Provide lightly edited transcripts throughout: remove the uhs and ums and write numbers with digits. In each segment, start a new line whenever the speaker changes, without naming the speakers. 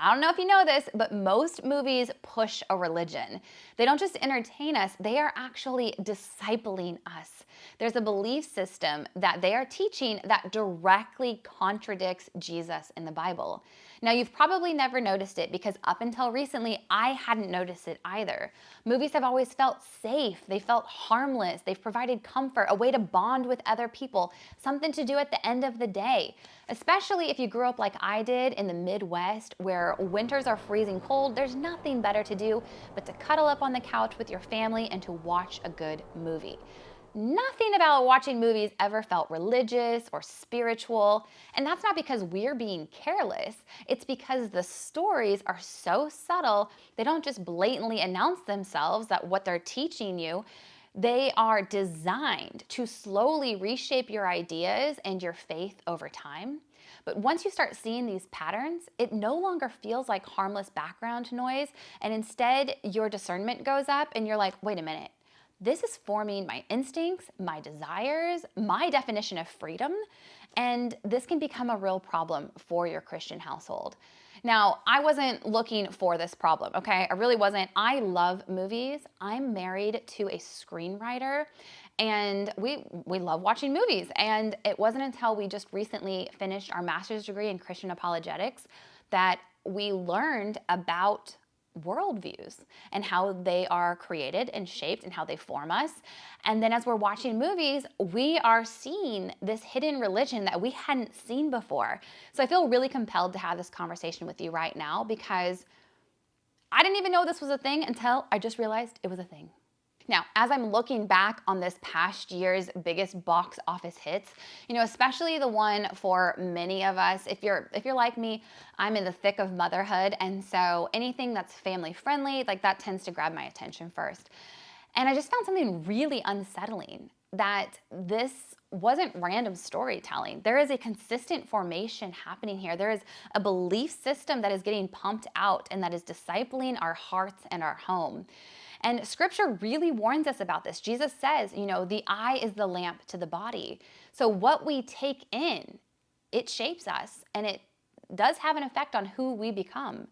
I don't know if you know this, but most movies push a religion. They don't just entertain us, they are actually discipling us. There's a belief system that they are teaching that directly contradicts Jesus in the Bible. Now, you've probably never noticed it because up until recently, I hadn't noticed it either. Movies have always felt safe. They felt harmless. They've provided comfort, a way to bond with other people, something to do at the end of the day. Especially if you grew up like I did in the Midwest, where winters are freezing cold, there's nothing better to do but to cuddle up on the couch with your family and to watch a good movie. Nothing about watching movies ever felt religious or spiritual, and that's not because we're being careless. It's because the stories are so subtle, they don't just blatantly announce themselves that what they're teaching you. They are designed to slowly reshape your ideas and your faith over time. But once you start seeing these patterns, it no longer feels like harmless background noise, and instead your discernment goes up and you're like, wait a minute. This is forming my instincts, my desires, my definition of freedom, and this can become a real problem for your Christian household. Now, I wasn't looking for this problem, okay? I really wasn't. I love movies. I'm married to a screenwriter, and we love watching movies. And it wasn't until we just recently finished our master's degree in Christian apologetics that we learned about worldviews and how they are created and shaped and how they form us. And then as we're watching movies, we are seeing this hidden religion that we hadn't seen before. So I feel really compelled to have this conversation with you right now because I didn't even know this was a thing until I just realized it was a thing. Now, as I'm looking back on this past year's biggest box office hits, especially the one for many of us, if you're like me, I'm in the thick of motherhood, and so anything that's family friendly, like that tends to grab my attention first. And I just found something really unsettling, that this wasn't random storytelling. There is a consistent formation happening here. There is a belief system that is getting pumped out and that is discipling our hearts and our home. And scripture really warns us about this. Jesus says, the eye is the lamp to the body. So what we take in, it shapes us, and it does have an effect on who we become.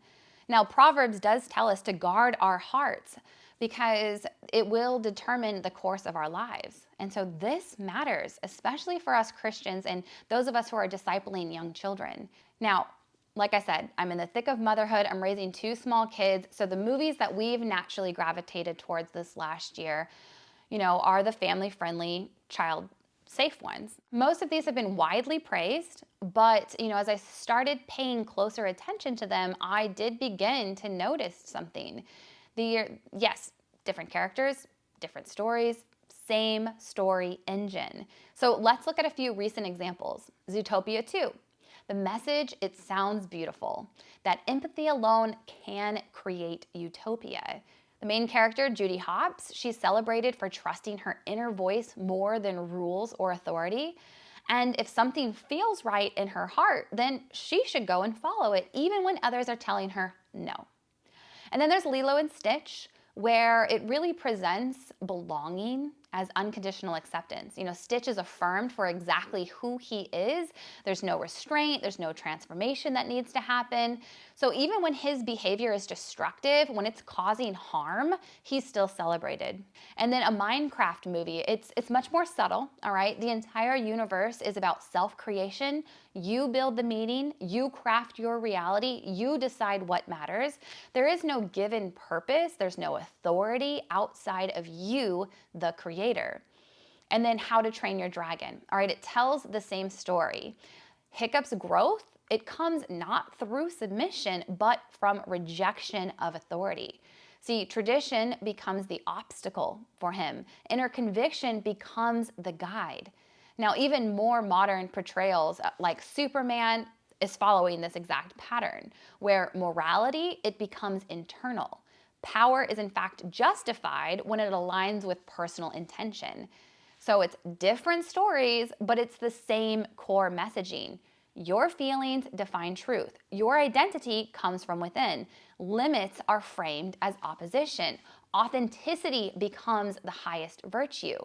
Now, Proverbs does tell us to guard our hearts because it will determine the course of our lives. And so this matters, especially for us Christians and those of us who are discipling young children. Now, like I said, I'm in the thick of motherhood. I'm raising 2 small kids. So the movies that we've naturally gravitated towards this last year, are the family-friendly, child-safe ones. Most of these have been widely praised, but, as I started paying closer attention to them, I did begin to notice something. Yes, different characters, different stories, same story engine. So let's look at a few recent examples. Zootopia 2. The message, it sounds beautiful, that empathy alone can create utopia. The main character, Judy Hopps, she's celebrated for trusting her inner voice more than rules or authority. And if something feels right in her heart, then she should go and follow it, even when others are telling her no. And then there's Lilo and Stitch, where it really presents belonging as unconditional acceptance. Stitch is affirmed for exactly who he is. There's no restraint, there's no transformation that needs to happen. So even when his behavior is destructive, when it's causing harm, he's still celebrated. And then a Minecraft movie, it's much more subtle, all right? The entire universe is about self-creation. You build the meaning, you craft your reality, you decide what matters. There is no given purpose, there's no authority outside of you, the creator. And then How to Train Your Dragon, all right? It tells the same story. Hiccup's growth, it comes not through submission, but from rejection of authority. See, tradition becomes the obstacle for him. Inner conviction becomes the guide. Now, even more modern portrayals like Superman is following this exact pattern, where morality, it becomes internal. Power is in fact justified when it aligns with personal intention. So it's different stories, but it's the same core messaging. Your feelings define truth. Your identity comes from within. Limits are framed as opposition. Authenticity becomes the highest virtue.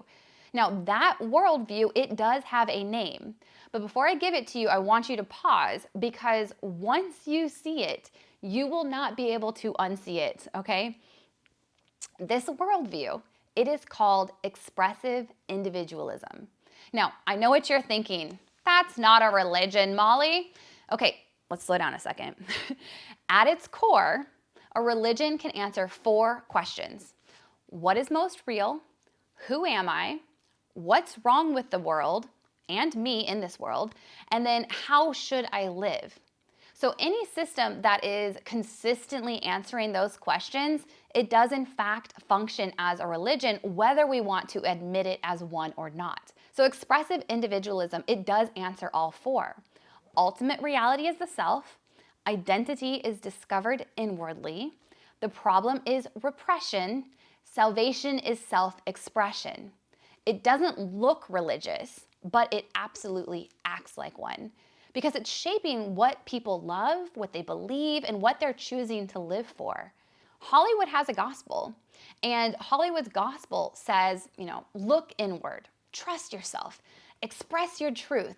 Now, that worldview, it does have a name. But before I give it to you, I want you to pause, because once you see it, You will not be able to unsee it, okay? This worldview, it is called expressive individualism. Now, I know what you're thinking. That's not a religion, Molly. Okay, let's slow down a second. At its core, a religion can answer 4 questions. What is most real? Who am I? What's wrong with the world and me in this world? And then how should I live? So any system that is consistently answering those questions, it does in fact function as a religion, whether we want to admit it as one or not. So expressive individualism, it does answer all 4. Ultimate reality is the self. Identity is discovered inwardly. The problem is repression. Salvation is self-expression. It doesn't look religious, but it absolutely acts like one because it's shaping what people love, what they believe, and what they're choosing to live for. Hollywood has a gospel, and Hollywood's gospel says, look inward, trust yourself, express your truth.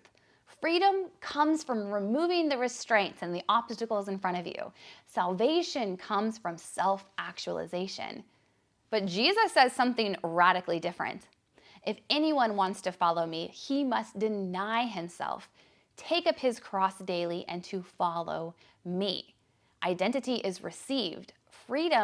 Freedom comes from removing the restraints and the obstacles in front of you. Salvation comes from self-actualization. But Jesus says something radically different. If anyone wants to follow me, he must deny himself, take up his cross daily, and to follow me. Identity is received. Freedom